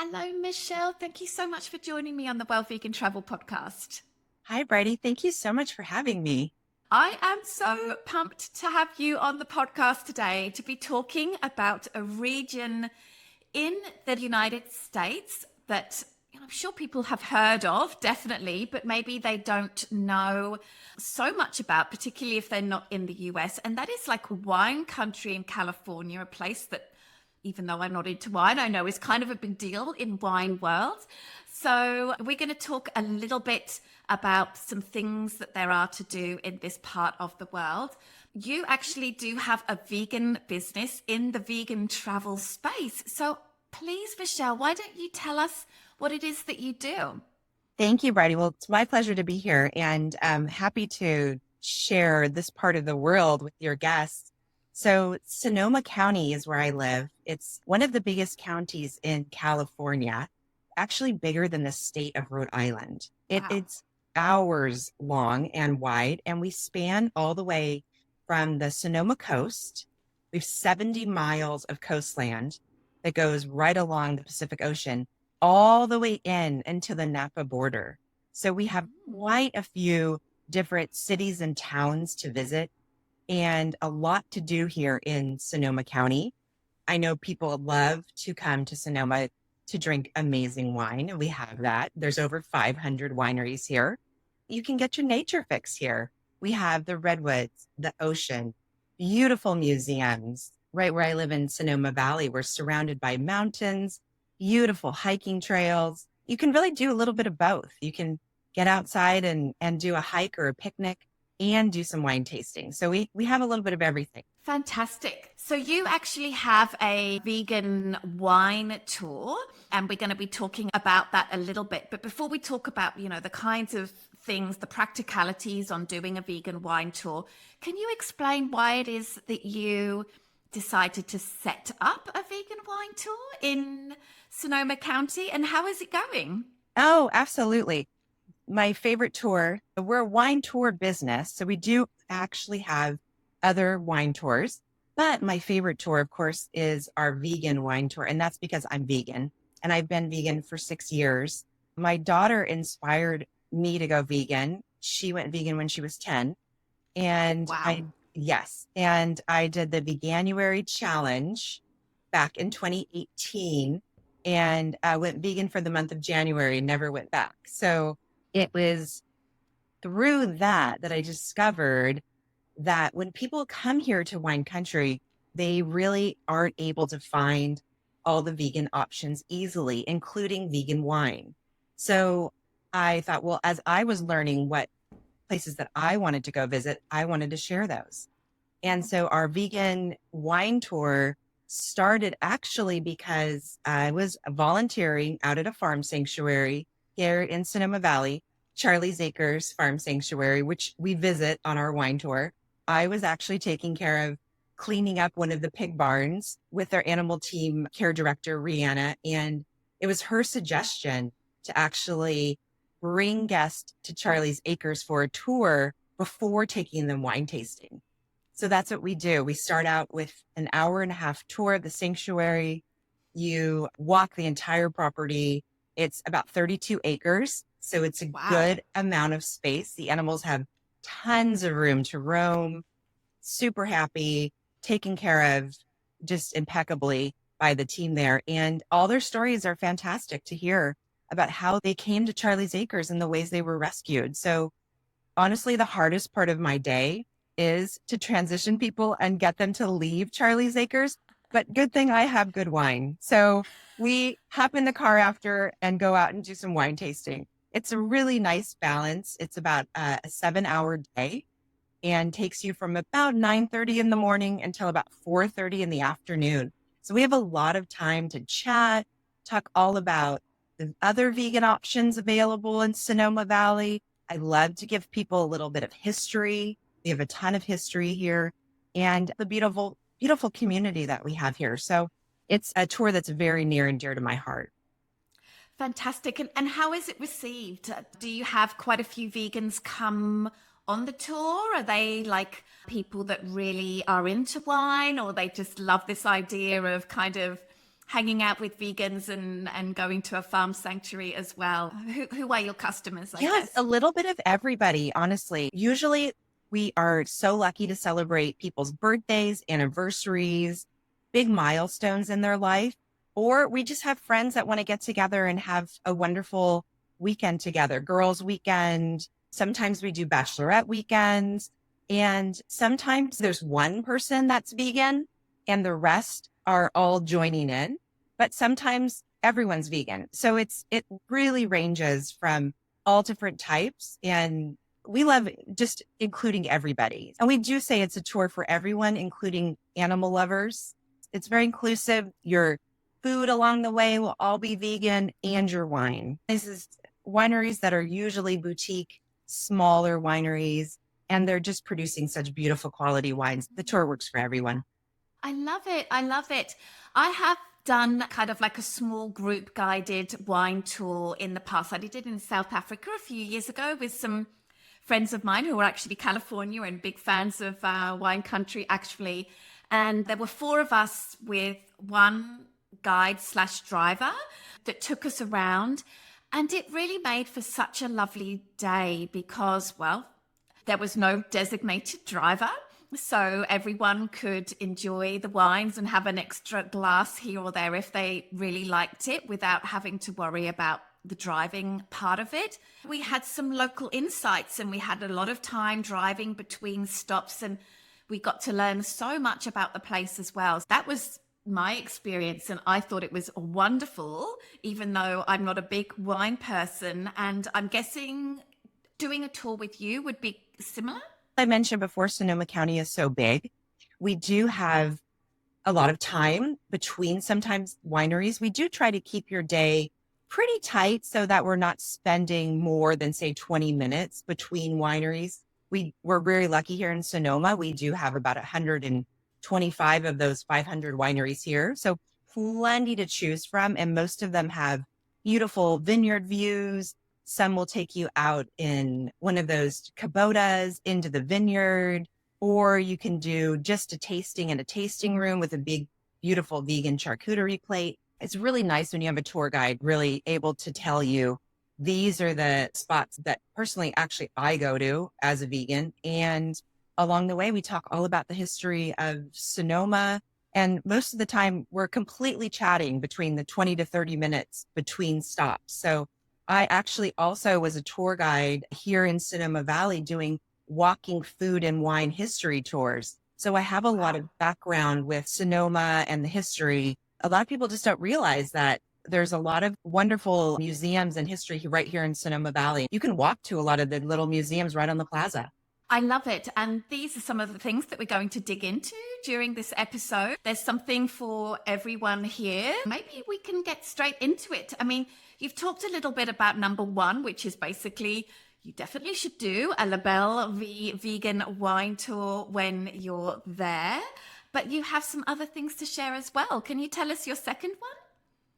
Hello, Michelle. Thank you so much for joining me on the Well Vegan Travel Podcast. Hi, Brady. Thank you so much for having me. I am so pumped to have you on the podcast today to be talking about a region in the United States that I'm sure people have heard of, definitely, but maybe they don't know so much about, particularly if they're not in the US. And that is like wine country in California, a place that, even though I'm not into wine, I know is kind of a big deal in wine world. So we're going to talk a little bit about some things that there are to do in this part of the world. You actually do have a vegan business in the vegan travel space. So please, Michelle, why don't you tell us what it is that you do? Thank you, Brady. Well, it's my pleasure to be here and I'm happy to share this part of the world with your guests. So Sonoma County is where I live. It's one of the biggest counties in California, actually bigger than the state of Rhode Island. Wow. It's hours long and wide, and we span all the way from the Sonoma coast. We have 70 miles of coastland that goes right along the Pacific Ocean all the way in into the Napa border. So we have quite a few different cities and towns to visit and a lot to do here in Sonoma County. I know people love to come to Sonoma to drink amazing wine, and we have that. There's over 500 wineries here. You can get your nature fix here. We have the redwoods, the ocean, beautiful museums. Right where I live in Sonoma Valley, we're surrounded by mountains, beautiful hiking trails. You can really do a little bit of both. You can get outside and do a hike or a picnic and do some wine tasting. So we have a little bit of everything. Fantastic. So you actually have a vegan wine tour, and we're going to be talking about that a little bit. But before we talk about, the kinds of things, the practicalities on doing a vegan wine tour, can you explain why it is that you decided to set up a vegan wine tour in Sonoma County, and how is it going? Oh, absolutely. My favorite tour, we're a wine tour business. So we do actually have other wine tours, but my favorite tour, of course, is our vegan wine tour. And that's because I'm vegan and I've been vegan for 6 years. My daughter inspired me to go vegan. She went vegan when she was 10. And Wow. yes, and I did the Veganuary challenge back in 2018 and I went vegan for the month of January and never went back. So it was through that I discovered that when people come here to wine country, they really aren't able to find all the vegan options easily, including vegan wine. So I thought, well, as I was learning what places that I wanted to go visit, I wanted to share those. And so our vegan wine tour started actually because I was volunteering out at a farm sanctuary here in Sonoma Valley, Charlie's Acres Farm Sanctuary, which we visit on our wine tour. I was actually taking care of cleaning up one of the pig barns with our animal team care director, Rihanna. And it was her suggestion to actually bring guests to Charlie's Acres for a tour before taking them wine tasting. So that's what we do. We start out with an hour and a half tour of the sanctuary. You walk the entire property. It's about 32 acres. So it's a Wow. good amount of space. The animals have tons of room to roam, super happy, taken care of just impeccably by the team there. And all their stories are fantastic to hear about how they came to Charlie's Acres and the ways they were rescued. So honestly, the hardest part of my day is to transition people and get them to leave Charlie's Acres. But good thing I have good wine. So we hop in the car after and go out and do some wine tasting. It's a really nice balance. It's about a 7-hour day and takes you from about 9:30 in the morning until about 4:30 in the afternoon. So we have a lot of time to chat, talk all about the other vegan options available in Sonoma Valley. I love to give people a little bit of history. We have a ton of history here and the beautiful, beautiful community that we have here. So it's a tour that's very near and dear to my heart. Fantastic. And how is it received? Do you have quite a few vegans come on the tour? Are they like people that really are into wine, or they just love this idea of kind of hanging out with vegans and going to a farm sanctuary as well? Who are your customers, I Yes, guess? a little bit of everybody, honestly. Usually we are so lucky to celebrate people's birthdays, anniversaries, big milestones in their life, or we just have friends that want to get together and have a wonderful weekend together. Girls' weekend. Sometimes we do bachelorette weekends. And sometimes there's one person that's vegan and the rest are all joining in. But sometimes everyone's vegan. So it really ranges from all different types. And we love just including everybody. And we do say it's a tour for everyone, including animal lovers. It's very inclusive. Your food along the way will all be vegan and your wine. This is wineries that are usually boutique, smaller wineries, and they're just producing such beautiful quality wines. The tour works for everyone. I love it. I love it. I have done kind of like a small group guided wine tour in the past. I did it in South Africa a few years ago with some friends of mine who are actually California and big fans of wine country, actually. And there were four of us with one guide slash driver that took us around. And it really made for such a lovely day because, well, there was no designated driver. So everyone could enjoy the wines and have an extra glass here or there if they really liked it without having to worry about the driving part of it. We had some local insights and we had a lot of time driving between stops and we got to learn so much about the place as well. That was my experience and I thought it was wonderful, even though I'm not a big wine person. And I'm guessing doing a tour with you would be similar? I mentioned before, Sonoma County is so big. We do have a lot of time between sometimes wineries. We do try to keep your day pretty tight so that we're not spending more than, say, 20 minutes between wineries. We're very lucky here in Sonoma. We do have about 125 of those 500 wineries here. So plenty to choose from. And most of them have beautiful vineyard views. Some will take you out in one of those Kubotas into the vineyard, or you can do just a tasting in a tasting room with a big, beautiful vegan charcuterie plate. It's really nice when you have a tour guide really able to tell you these are the spots that personally actually I go to as a vegan. And along the way, we talk all about the history of Sonoma. And most of the time, we're completely chatting between the 20 to 30 minutes between stops. So I actually also was a tour guide here in Sonoma Valley doing walking food and wine history tours. So I have a lot of background with Sonoma and the history. A lot of people just don't realize that there's a lot of wonderful museums and history right here in Sonoma Valley. You can walk to a lot of the little museums right on the plaza. I love it. And these are some of the things that we're going to dig into during this episode. There's something for everyone here. Maybe we can get straight into it. I mean, you've talked a little bit about number one, which is basically you definitely should do a Belle Vie vegan wine tour when you're there. But you have some other things to share as well. Can you tell us your second one?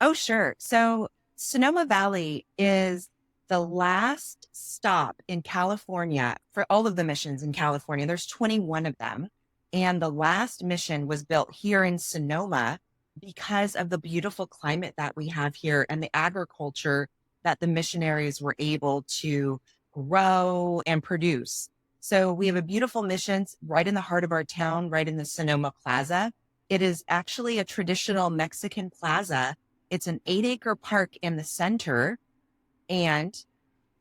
Oh, sure. So Sonoma Valley is the last stop in California for all of the missions in California. There's 21 of them. And the last mission was built here in Sonoma because of the beautiful climate that we have here and the agriculture that the missionaries were able to grow and produce. So we have a beautiful mission right in the heart of our town, right in the Sonoma Plaza. It is actually a traditional Mexican plaza. It's an 8-acre park in the center. And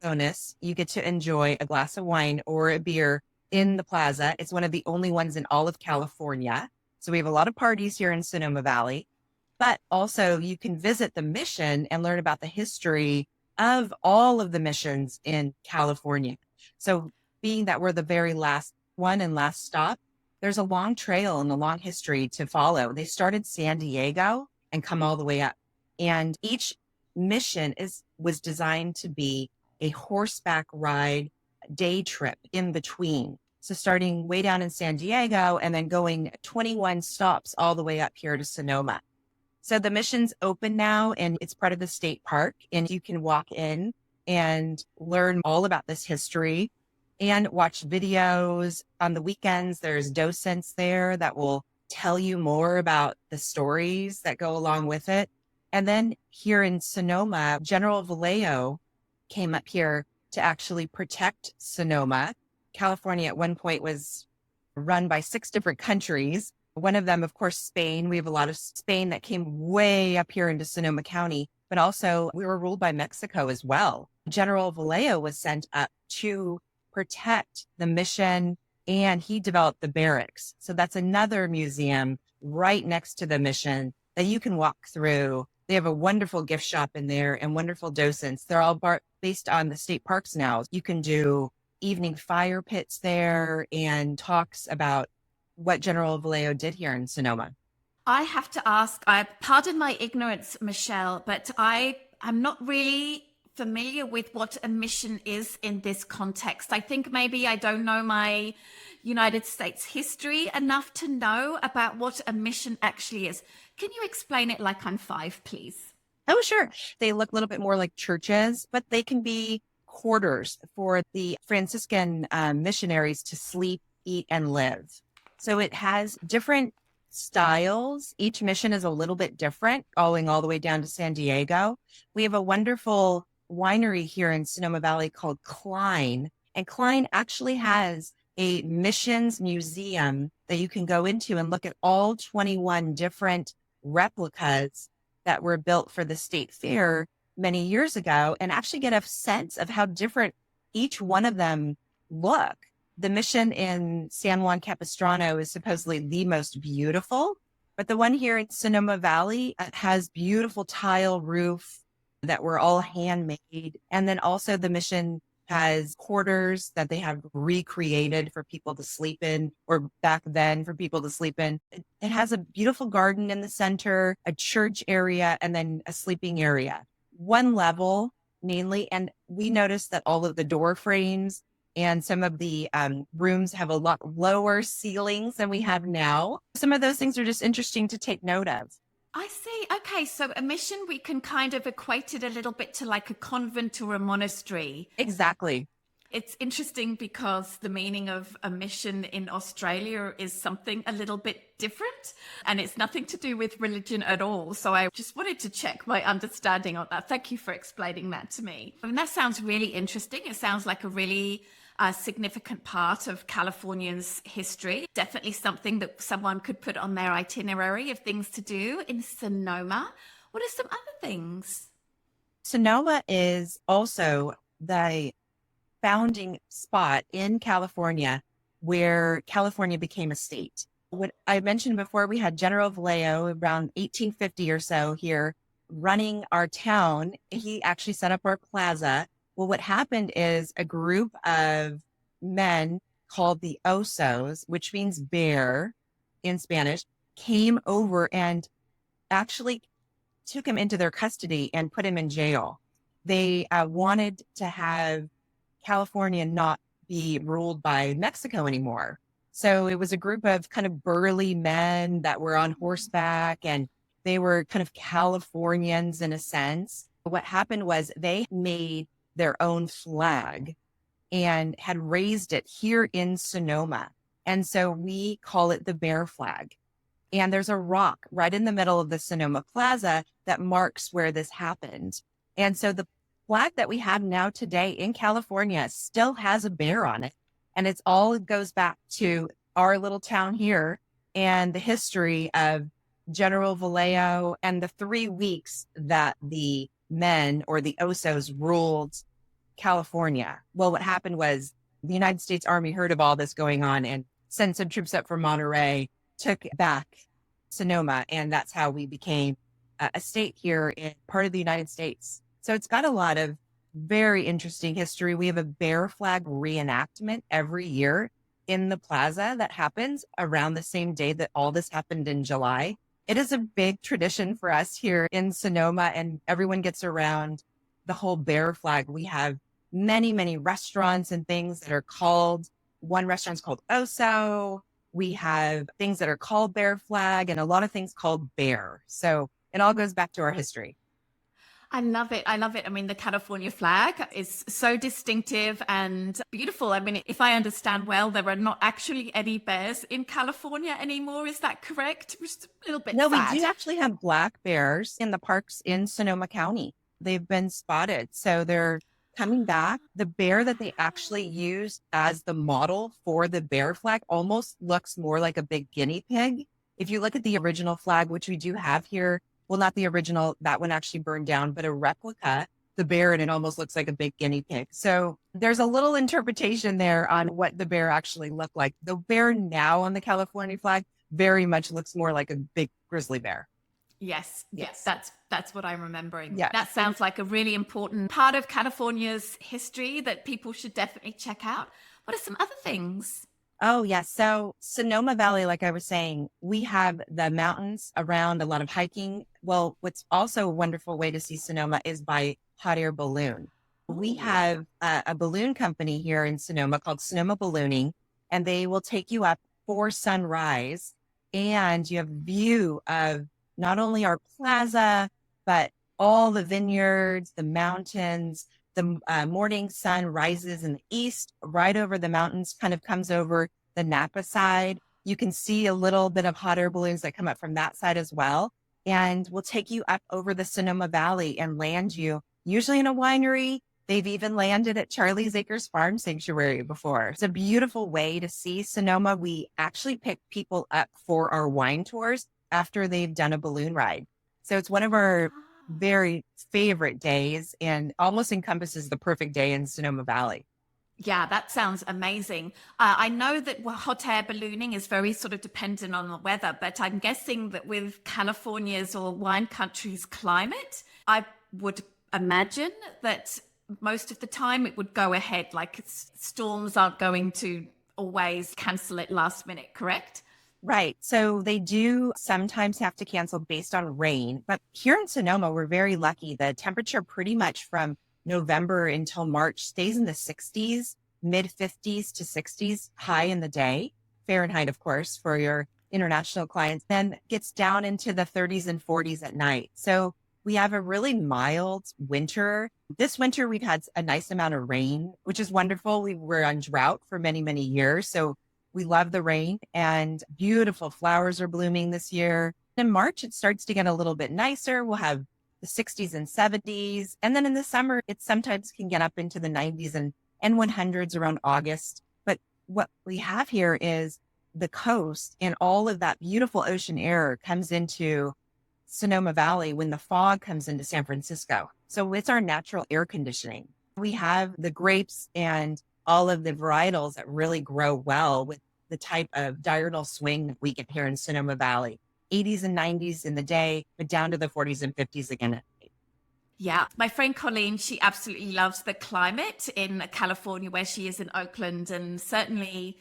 bonus, you get to enjoy a glass of wine or a beer in the plaza. It's one of the only ones in all of California. So we have a lot of parties here in Sonoma Valley, but also you can visit the mission and learn about the history of all of the missions in California. So being that we're the very last one and last stop, there's a long trail and a long history to follow. They started San Diego and come all the way up. And each mission was designed to be a horseback ride day trip in between. So starting way down in San Diego and then going 21 stops all the way up here to Sonoma. So the mission's open now and it's part of the state park and you can walk in and learn all about this history and watch videos. On the weekends, there's docents there that will tell you more about the stories that go along with it. And then here in Sonoma, General Vallejo came up here to actually protect Sonoma. California at one point was run by 6 different countries. One of them, of course, Spain. We have a lot of Spain that came way up here into Sonoma County, but also we were ruled by Mexico as well. General Vallejo was sent up to protect the mission, and he developed the barracks. So that's another museum right next to the mission that you can walk through. They have a wonderful gift shop in there and wonderful docents. They're all based on the state parks now. You can do evening fire pits there and talks about what General Vallejo did here in Sonoma. I have to ask, I pardon my ignorance, Michelle, but I'm not really familiar with what a mission is in this context. I think maybe I don't know my United States history enough to know about what a mission actually is. Can you explain it like I'm 5, please? Oh, sure. They look a little bit more like churches, but they can be quarters for the Franciscan missionaries to sleep, eat, and live. So it has different styles. Each mission is a little bit different, going all the way down to San Diego. We have a wonderful winery here in Sonoma Valley called Klein, and Klein actually has a missions museum that you can go into and look at all 21 different replicas that were built for the state fair many years ago, and actually get a sense of how different each one of them look. The mission in San Juan Capistrano is supposedly the most beautiful, but the one here in Sonoma Valley has beautiful tile roof that were all handmade. And then also the mission has quarters that they have recreated for people to sleep in, or back then for people to sleep in. It has a beautiful garden in the center, a church area, and then a sleeping area. One level mainly. And we noticed that all of the door frames and some of the rooms have a lot lower ceilings than we have now. Some of those things are just interesting to take note of. I see. Okay, so a mission, we can kind of equate it a little bit to like a convent or a monastery. Exactly. It's interesting because the meaning of a mission in Australia is something a little bit different, and it's nothing to do with religion at all. So I just wanted to check my understanding on that. Thank you for explaining that to me. I mean, that sounds really interesting. It sounds like a really significant part of California's history. Definitely something that someone could put on their itinerary of things to do in Sonoma. What are some other things? Sonoma is also the founding spot in California where California became a state. What I mentioned before, we had General Vallejo around 1850 or so here running our town. He actually set up our plaza. Well, what happened is a group of men called the Osos, which means bear in Spanish, came over and actually took him into their custody and put him in jail. They wanted to have California not be ruled by Mexico anymore. So it was a group of kind of burly men that were on horseback, and they were kind of Californians in a sense. What happened was they made their own flag and had raised it here in Sonoma. And so we call it the bear flag. And there's a rock right in the middle of the Sonoma Plaza that marks where this happened. And so the flag that we have now today in California still has a bear on it. And it goes back to our little town here and the history of General Vallejo and the 3 weeks that the men or the Osos ruled California. Well, what happened was the United States Army heard of all this going on and sent some troops up from Monterey, took back Sonoma, and that's how we became a state here in part of the United States. So it's got a lot of very interesting history. We have a bear flag reenactment every year in the plaza that happens around the same day that all this happened in July. It is a big tradition for us here in Sonoma, and everyone gets around the whole bear flag. We have many, many restaurants and things that are called, one restaurant's called Oso. We have things that are called bear flag and a lot of things called bear. So it all goes back to our history. I love it. I love it. I mean, the California flag is so distinctive and beautiful. I mean, if I understand well, there are not actually any bears in California anymore. Is that correct? Just a little bit No, we sad. do actually have black bears in the parks in Sonoma County. They've been spotted. So they're coming back. The bear that they actually used as the model for the bear flag almost looks more like a big guinea pig. If you look at the original flag, which we do have here, well, not the original, that one actually burned down, but a replica, the bear, and it almost looks like a big guinea pig. So there's a little interpretation there on what the bear actually looked like. The bear now on the California flag very much looks more like a big grizzly bear. Yes, yes, Yes. that's what I'm remembering. Yes. That sounds like a really important part of California's history that people should definitely check out. What are some other things? Oh, yes. So Sonoma Valley, like I was saying, we have the mountains around, a lot of hiking. Well, what's also a wonderful way to see Sonoma is by hot air balloon. We Ooh. have a balloon company here in Sonoma called Sonoma Ballooning, and they will take you up for sunrise, and you have view of not only our plaza, but all the vineyards, the mountains. The morning sun rises in the east, right over the mountains, kind of comes over the Napa side. You can see a little bit of hot air balloons that come up from that side as well. And we'll take you up over the Sonoma Valley and land you, usually in a winery. They've even landed at Charlie's Acres Farm Sanctuary before. It's a beautiful way to see Sonoma. We actually pick people up for our wine tours after they've done a balloon ride. So it's one of our very favorite days and almost encompasses the perfect day in Sonoma Valley. Yeah, that sounds amazing. I know that hot air ballooning is very sort of dependent on the weather, but I'm guessing that with California's or wine country's climate, I would imagine that most of the time it would go ahead. Like storms aren't going to always cancel it last minute, correct? Right. So they do sometimes have to cancel based on rain. But here in Sonoma, we're very lucky. The temperature pretty much from November until March stays in the 60s, mid 50s to 60s, high in the day, Fahrenheit, of course, for your international clients, then gets down into the 30s and 40s at night. So we have a really mild winter. This winter, we've had a nice amount of rain, which is wonderful. We were on drought for many, many years. So we love the rain, and beautiful flowers are blooming this year. In March, it starts to get a little bit nicer. We'll have the 60s and 70s. And then in the summer, it sometimes can get up into the 90s and 100s around August. But what we have here is the coast, and all of that beautiful ocean air comes into Sonoma Valley when the fog comes into San Francisco. So it's our natural air conditioning. We have the grapes and all of the varietals that really grow well with the type of diurnal swing that we get here in Sonoma Valley. 80s and 90s in the day, but down to the 40s and 50s again at night. Yeah, my friend Colleen, she absolutely loves the climate in California where she is in Oakland. And certainly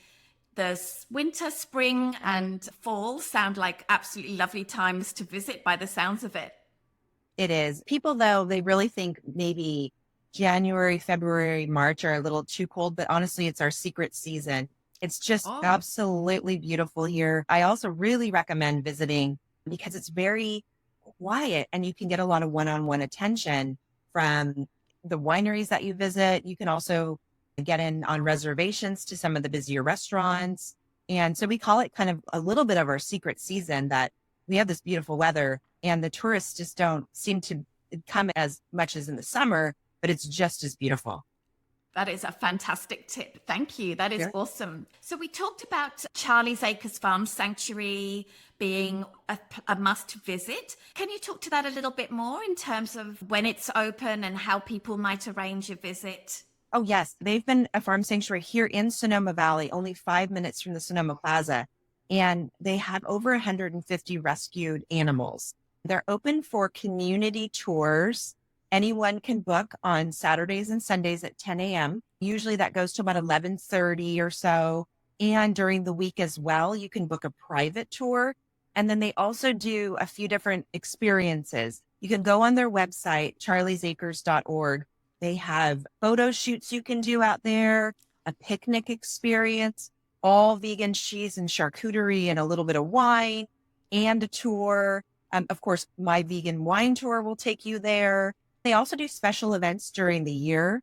the winter, spring, and fall sound like absolutely lovely times to visit by the sounds of it. It is. People, though, they really think maybe January, February, March are a little too cold, but honestly, it's our secret season. It's just Oh, absolutely beautiful here. I also really recommend visiting because it's very quiet and you can get a lot of one-on-one attention from the wineries that you visit. You can also get in on reservations to some of the busier restaurants. And so we call it kind of a little bit of our secret season, that we have this beautiful weather and the tourists just don't seem to come as much as in the summer, but it's just as beautiful. that is a fantastic tip. Thank you. That is Sure. awesome. So we talked about Charlie's Acres Farm Sanctuary being a must visit. Can you talk to that a little bit more in terms of when it's open and how people might arrange a visit? Oh, yes. They've been a farm sanctuary here in Sonoma Valley, only 5 minutes from the Sonoma Plaza. And they have over 150 rescued animals. They're open for community tours. Anyone can book on Saturdays and Sundays at 10 a.m. Usually that goes to about 11:30 or so. And during the week as well, you can book a private tour. And then they also do a few different experiences. You can go on their website, charliesacres.org. They have photo shoots you can do out there, a picnic experience, all vegan cheese and charcuterie and a little bit of wine, and a tour. Of course, my vegan wine tour will take you there. They also do special events during the year.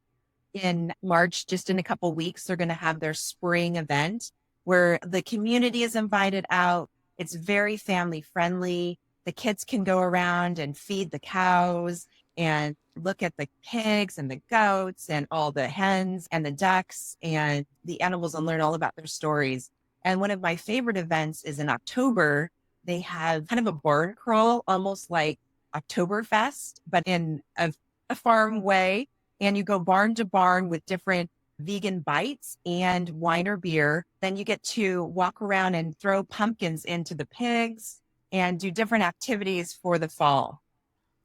In March, just in a couple of weeks, they're going to have their spring event where the community is invited out. It's very family friendly. The kids can go around and feed the cows and look at the pigs and the goats and all the hens and the ducks and the animals and learn all about their stories. And one of my favorite events is in October. They have kind of a barn crawl, almost like Oktoberfest, but in a farm way. And you go barn to barn with different vegan bites and wine or beer. Then you get to walk around and throw pumpkins into the pigs and do different activities for the fall.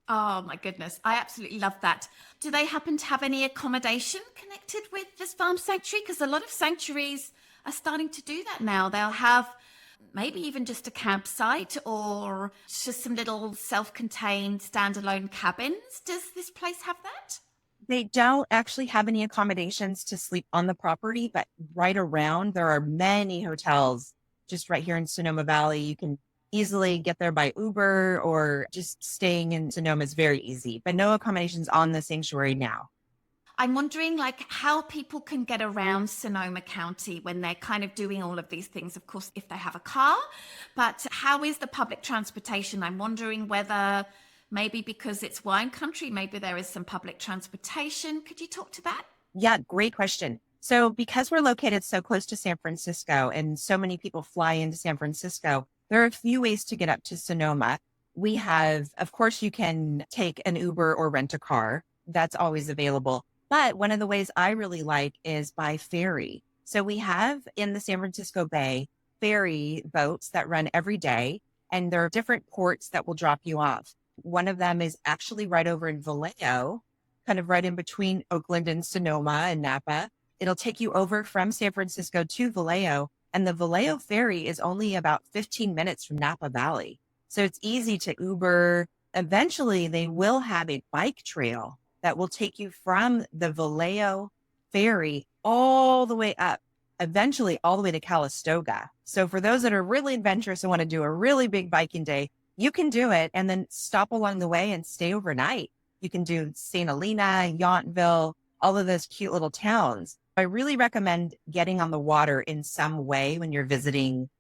Oh my goodness, I absolutely love that. Do they happen to have any accommodation connected with this farm sanctuary? Because a lot of sanctuaries are starting to do that now. They'll have maybe even just a campsite or just some little self-contained standalone cabins. Does this place have that? They don't actually have any accommodations to sleep on the property, but right around there are many hotels just right here in Sonoma Valley. You can easily get there by Uber, or just staying in Sonoma is very easy, but no accommodations on the sanctuary now. I'm wondering like how people can get around Sonoma County when they're kind of doing all of these things. Of course, if they have a car, but how is the public transportation? I'm wondering whether maybe because it's wine country, maybe there is some public transportation. Could you talk to that? Yeah, great question. So because we're located so close to San Francisco and so many people fly into San Francisco, there are a few ways to get up to Sonoma. We have, of course, you can take an Uber or rent a car. That's always available. But one of the ways I really like is by ferry. So we have in the San Francisco Bay ferry boats that run every day, and there are different ports that will drop you off. One of them is actually right over in Vallejo, kind of right in between Oakland and Sonoma and Napa. It'll take you over from San Francisco to Vallejo, and the Vallejo ferry is only about 15 minutes from Napa Valley. So it's easy to Uber. Eventually, they will have a bike trail that will take you from the Vallejo ferry all the way up, eventually all the way to Calistoga. So for those that are really adventurous and want to do a really big biking day, you can do it and then stop along the way and stay overnight. You can do St. Helena, Yountville, all of those cute little towns. I really recommend getting on the water in some way when you're visiting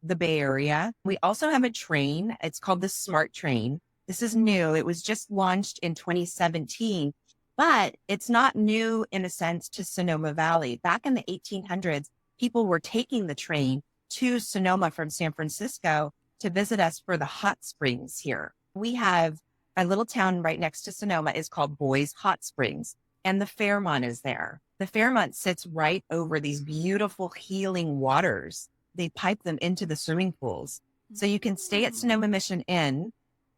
the Bay Area. We also have a train. It's called the Smart Train. This is new. It was just launched in 2017, but it's not new in a sense to Sonoma Valley. Back in the 1800s, people were taking the train to Sonoma from San Francisco to visit us for the hot springs here. We have a little town right next to Sonoma is called Boys Hot Springs, and the Fairmont is there. The Fairmont sits right over these beautiful healing waters. They pipe them into the swimming pools. So you can stay at Sonoma Mission Inn,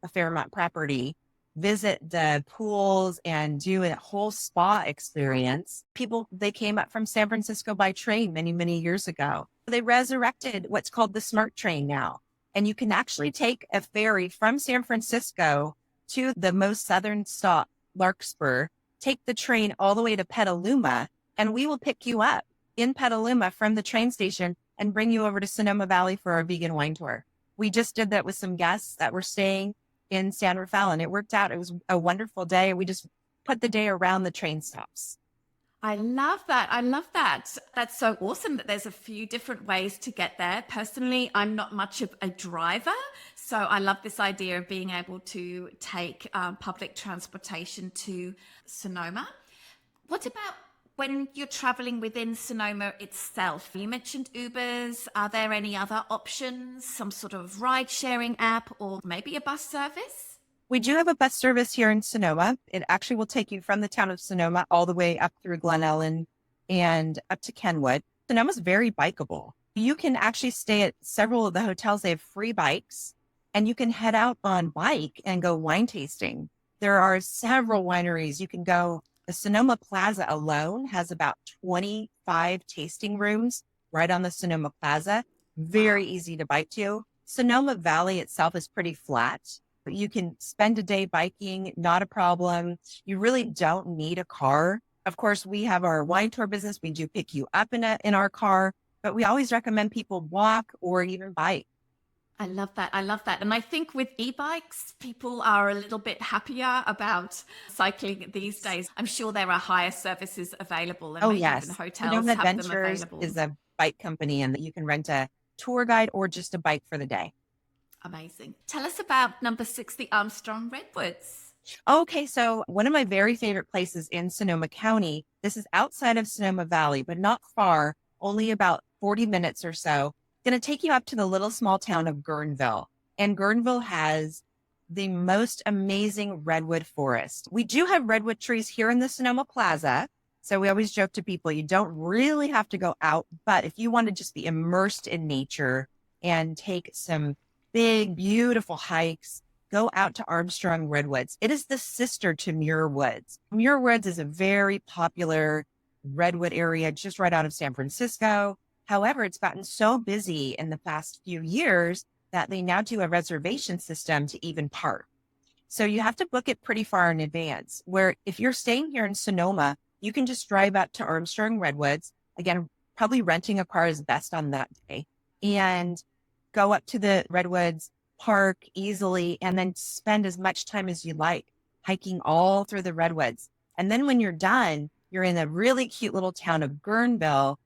a Fairmont property, visit the pools and do a whole spa experience. People, they came up from San Francisco by train many, many years ago. They resurrected what's called the Smart Train now. And you can actually take a ferry from San Francisco to the most southern stop, Larkspur, take the train all the way to Petaluma, and we will pick you up in Petaluma from the train station and bring you over to Sonoma Valley for our vegan wine tour. We just did that with some guests that were staying in San Rafael, and it worked out. It was a wonderful day. We just put the day around the train stops. I love that. I love that. That's so awesome that there's a few different ways to get there. Personally, I'm not much of a driver, so I love this idea of being able to take public transportation to Sonoma. What about when you're traveling within Sonoma itself? You mentioned Ubers. Are there any other options, some sort of ride sharing app or maybe a bus service? We do have a bus service here in Sonoma. It actually will take you from the town of Sonoma all the way up through Glen Ellen and up to Kenwood. Sonoma's very bikeable. You can actually stay at several of the hotels. They have free bikes, and you can head out on bike and go wine tasting. There are several wineries. You can go. The Sonoma Plaza alone has about 25 tasting rooms right on the Sonoma Plaza. Very easy to bike to. Sonoma Valley itself is pretty flat. You can spend a day biking, not a problem. You really don't need a car. Of course, we have our wine tour business. We do pick you up in our car, but we always recommend people walk or even bike. I love that. I love that. And I think with e-bikes, people are a little bit happier about cycling these days. I'm sure there are hire services available and Oh, maybe even yes. hotels Sonoma have them Adventures available. is a bike company, and you can rent a tour guide or just a bike for the day. Amazing. Tell us about number 6, the Armstrong Redwoods. Okay, so one of my very favorite places in Sonoma County, this is outside of Sonoma Valley, but not far, only about 40 minutes or so. Going to take you up to the little small town of Guerneville. And Guerneville has the most amazing redwood forest. We do have redwood trees here in the Sonoma Plaza. So we always joke to people, you don't really have to go out, but if you want to just be immersed in nature and take some big, beautiful hikes, go out to Armstrong Redwoods. It is the sister to Muir Woods. Muir Woods is a very popular redwood area just right out of San Francisco. However, it's gotten so busy in the past few years that they now do a reservation system to even park. So you have to book it pretty far in advance, where if you're staying here in Sonoma, you can just drive out to Armstrong Redwoods. Again, probably renting a car is best on that day, and go up to the Redwoods, park easily, and then spend as much time as you like hiking all through the Redwoods. And then when you're done, you're in a really cute little town of Guerneville.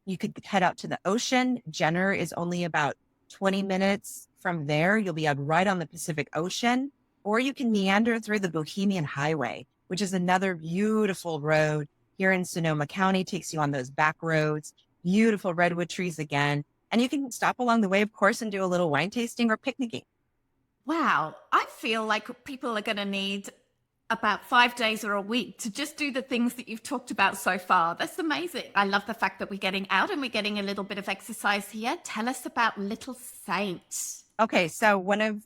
You could head out to the ocean. Jenner is only about 20 minutes from there. You'll be out right on the Pacific Ocean, or you can meander through the Bohemian Highway, which is another beautiful road here in Sonoma County, takes you on those back roads, beautiful redwood trees again. And you can stop along the way, of course, and do a little wine tasting or picnicking. Wow. I feel like people are going to need about 5 days or a week to just do the things that you've talked about so far. That's amazing. I love the fact that we're getting out and we're getting a little bit of exercise here. Tell us about Little Saint. Okay, so one of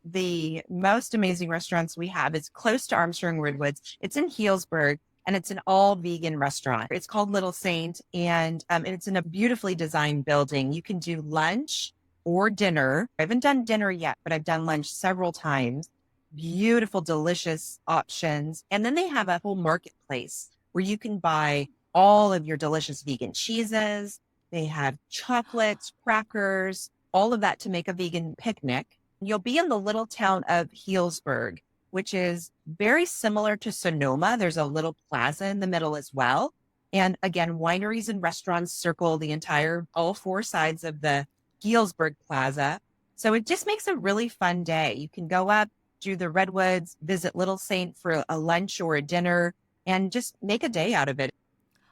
the most amazing restaurants we have is close to Armstrong Redwoods. It's in Healdsburg, and it's an all vegan restaurant. It's called Little Saint, and it's in a beautifully designed building. You can do lunch or dinner. I haven't done dinner yet, but I've done lunch several times. Beautiful, delicious options. And then they have a whole marketplace where you can buy all of your delicious vegan cheeses. They have chocolates, crackers, all of that to make a vegan picnic. You'll be in the little town of Healdsburg, which is very similar to Sonoma. There's a little plaza in the middle as well. And again, wineries and restaurants circle the entire, all 4 sides of the Healdsburg Plaza. So it just makes a really fun day. You can go up, do the Redwoods, visit Little Saint for a lunch or a dinner, and just make a day out of it.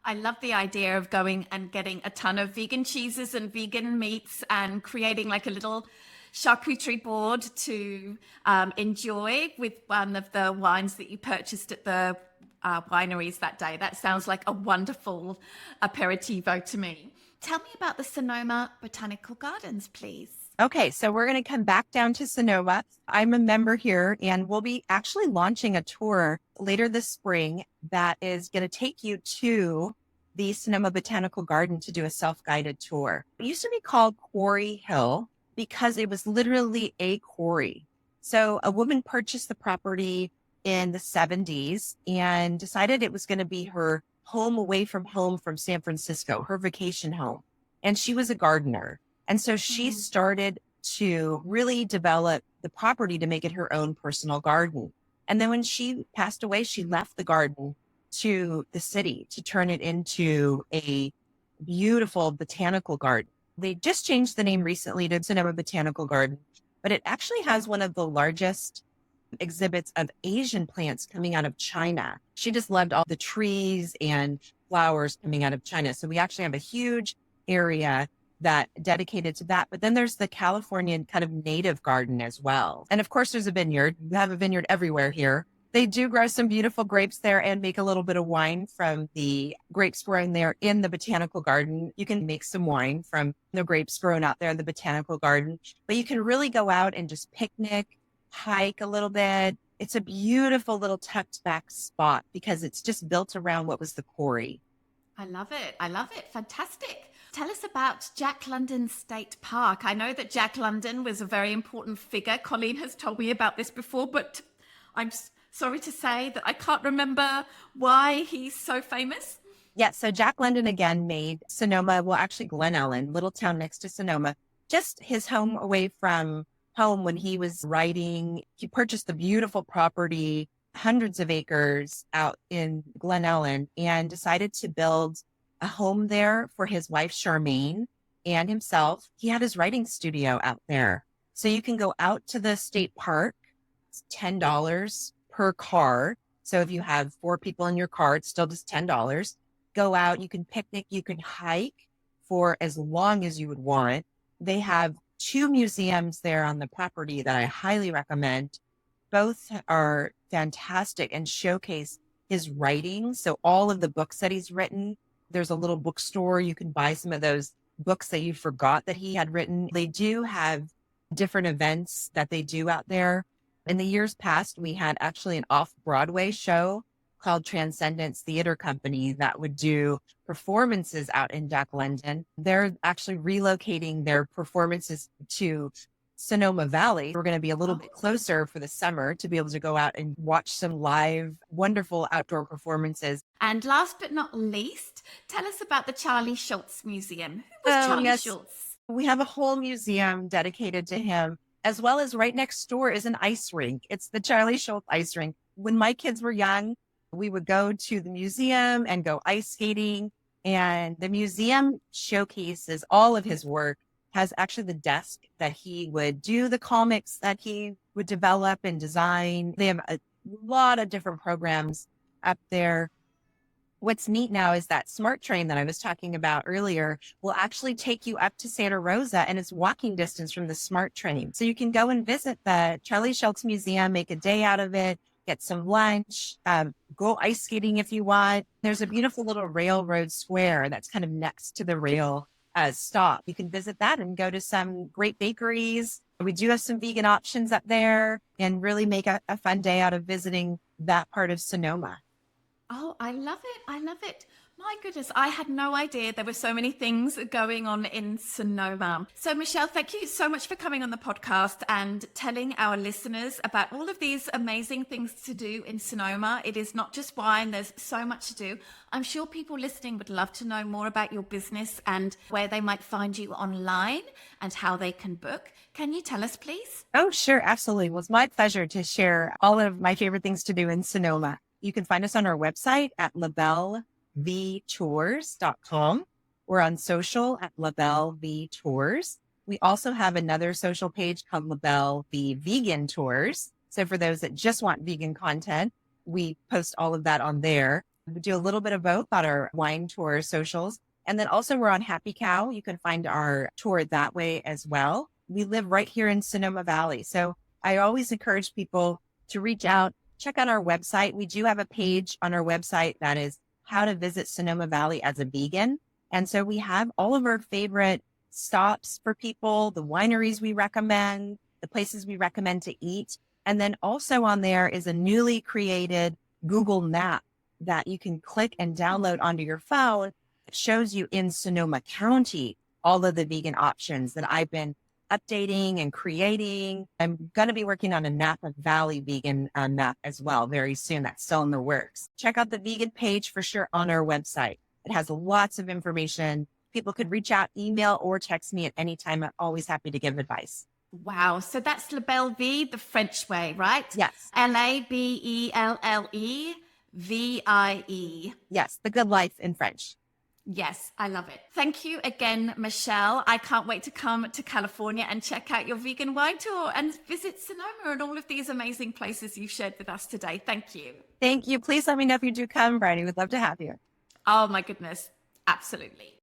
I love the idea of going and getting a ton of vegan cheeses and vegan meats and creating like a little charcuterie board to enjoy with one of the wines that you purchased at the wineries that day. That sounds like a wonderful aperitivo to me. Tell me about the Sonoma Botanical Gardens, please. Okay, so we're going to come back down to Sonoma. I'm a member here, and we'll be actually launching a tour later this spring that is going to take you to the Sonoma Botanical Garden to do a self-guided tour. It used to be called Quarry Hill because it was literally a quarry. So a woman purchased the property in the 70s and decided it was going to be her home away from home from San Francisco, her vacation home. And she was a gardener. And so she started to really develop the property to make it her own personal garden. And then when she passed away, she left the garden to the city to turn it into a beautiful botanical garden. They just changed the name recently to Sonoma Botanical Garden, but it actually has one of the largest exhibits of Asian plants coming out of China. She just loved all the trees and flowers coming out of China. So we actually have a huge area that dedicated to that. But then there's the Californian kind of native garden as well. And of course, there's a vineyard. You have a vineyard everywhere here. They do grow some beautiful grapes there and make a little bit of wine from the grapes grown there in the botanical garden. You can make some wine from the grapes grown out there in the botanical garden, but you can really go out and just picnic, hike a little bit. It's a beautiful little tucked back spot because it's just built around what was the quarry. I love it. I love it. Fantastic. Tell us about Jack London State Park. I know that Jack London was a very important figure. Colleen has told me about this before, but I'm sorry to say that I can't remember why he's so famous. Yeah, so Jack London again made Sonoma, well, actually Glen Ellen, little town next to Sonoma, just his home away from home when he was writing. He purchased the beautiful property, hundreds of acres out in Glen Ellen, and decided to build a home there for his wife, Charmaine, and himself. He had his writing studio out there. So you can go out to the state park. It's $10 per car. So if you have 4 people in your car, it's still just $10. Go out, you can picnic, you can hike for as long as you would want. They have 2 museums there on the property that I highly recommend. Both are fantastic and showcase his writing. So all of the books that he's written, there's a little bookstore. You can buy some of those books that you forgot that he had written. They do have different events that they do out there. In the years past, we had actually an off-Broadway show called Transcendence Theater Company that would do performances out in Jack London. They're actually relocating their performances to Sonoma Valley. We're going to be a little bit closer for the summer to be able to go out and watch some live, wonderful outdoor performances. And last but not least, tell us about the Charlie Schultz Museum. Who was Charlie Schultz? We have a whole museum dedicated to him, as well as right next door is an ice rink. It's the Charlie Schultz ice rink. When my kids were young, we would go to the museum and go ice skating. And the museum showcases all of his work, has actually the desk that he would do the comics that he would develop and design. They have a lot of different programs up there. What's neat now is that smart train that I was talking about earlier will actually take you up to Santa Rosa, and it's walking distance from the smart train. So you can go and visit the Charlie Schultz Museum, make a day out of it, get some lunch, go ice skating if you want. There's a beautiful little railroad square that's kind of next to the rail stop. You can visit that and go to some great bakeries. We do have some vegan options up there and really make a fun day out of visiting that part of Sonoma. Oh, I love it. I love it. My goodness, I had no idea there were so many things going on in Sonoma. So, Michelle, thank you so much for coming on the podcast and telling our listeners about all of these amazing things to do in Sonoma. It is not just wine, there's so much to do. I'm sure people listening would love to know more about your business and where they might find you online and how they can book. Can you tell us, please? Oh, sure. Absolutely. Well, it's my pleasure to share all of my favorite things to do in Sonoma. You can find us on our website at labellevtours.com. We're on social at Belle Vie Tours. We also have another social page called Belle Vie Vegan Tours. So for those that just want vegan content, we post all of that on there. We do a little bit of both on our wine tour socials. And then also we're on Happy Cow. You can find our tour that way as well. We live right here in Sonoma Valley. So I always encourage people to reach out. Check out our website. We do have a page on our website that is how to visit Sonoma Valley as a vegan. And so we have all of our favorite stops for people, the wineries we recommend, the places we recommend to eat. And then also on there is a newly created Google map that you can click and download onto your phone. It shows you in Sonoma County all of the vegan options that I've been updating and creating. I'm going to be working on a Napa Valley vegan map as well very soon. That's still in the works. Check out the vegan page for sure on our website. It has lots of information. People could reach out, email, or text me at any time. I'm always happy to give advice. Wow. So that's La Belle Vie, the French way, right? Yes. LABELLEVIE. Yes. The good life in French. Yes, I love it. Thank you again, Michelle. I can't wait to come to California and check out your vegan wine tour and visit Sonoma and all of these amazing places you've shared with us today. Thank you. Thank you. Please let me know if you do come, Bridie. We'd love to have you. Oh my goodness. Absolutely.